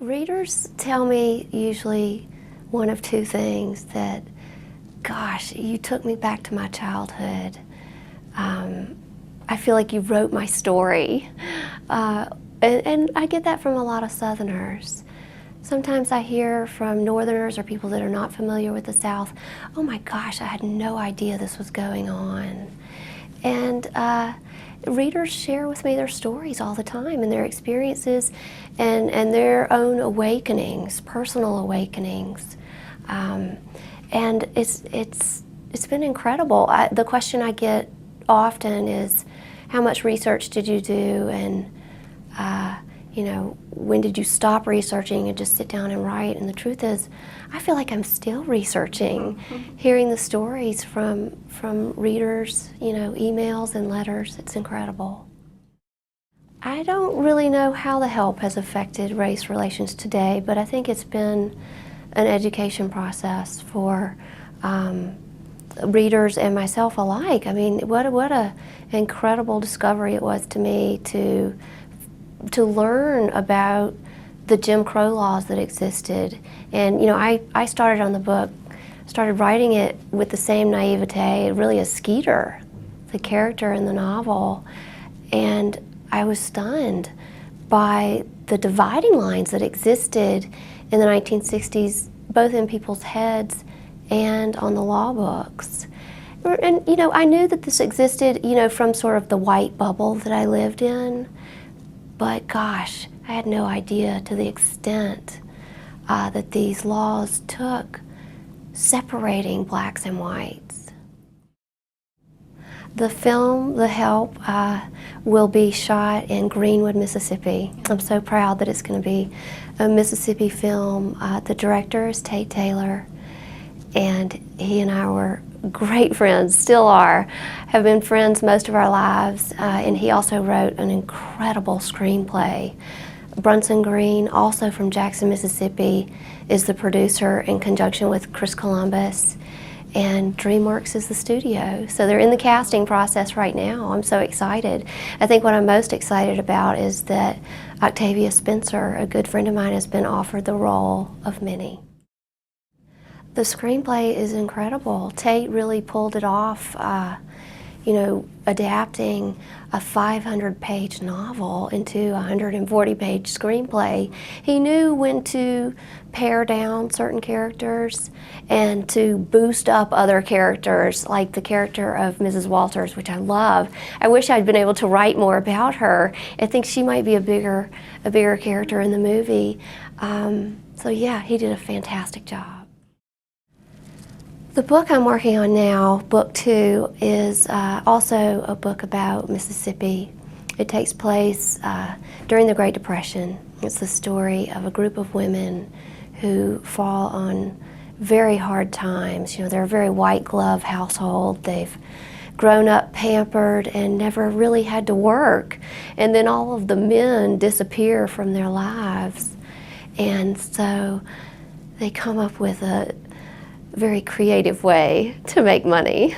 Readers tell me usually one of two things: that, gosh, you took me back to my childhood. I feel like you wrote my story. And I get that from a lot of Southerners. Sometimes I hear from Northerners or people that are not familiar with the South, oh my gosh, I had no idea this was going on. And readers share with me their stories all the time and their experiences and their own awakenings, personal awakenings. And it's been incredible. The question I get often is, how much research did you do? And you know, when did you stop researching and just sit down and write? And the truth is, I feel like I'm still researching, hearing the stories from readers, you know, emails and letters. It's incredible. I don't really know how the help has affected race relations today, but I think it's been an education process for readers and myself alike. I mean, what a incredible discovery it was to me to learn about the Jim Crow laws that existed. And you know, I started on the book, started writing it with the same naivete, really as Skeeter, the character in the novel. And I was stunned by the dividing lines that existed in the 1960s, both in people's heads and on the law books. And you know, I knew that this existed, you know, from sort of the white bubble that I lived in. But gosh, I had no idea to the extent that these laws took, separating blacks and whites. The film, The Help, will be shot in Greenwood, Mississippi. I'm so proud that it's going to be a Mississippi film. The director is Tate Taylor, and he and I were great friends, still are, have been friends most of our lives, and he also wrote an incredible screenplay. Brunson Green, also from Jackson, Mississippi, is the producer in conjunction with Chris Columbus, and DreamWorks is the studio. So they're in the casting process right now. I'm so excited. I think what I'm most excited about is that Octavia Spencer, a good friend of mine, has been offered the role of Minnie. The screenplay is incredible. Tate really pulled it off, you know, adapting a 500-page novel into a 140-page screenplay. He knew when to pare down certain characters and to boost up other characters, like the character of Mrs. Walters, which I love. I wish I'd been able to write more about her. I think she might be a bigger character in the movie. So yeah, he did a fantastic job. The book I'm working on now, book 2, is also a book about Mississippi. It takes place during the Great Depression. It's the story of a group of women who fall on very hard times. You know, they're a very white glove household. They've grown up pampered and never really had to work. And then all of the men disappear from their lives. And so they come up with a very creative way to make money.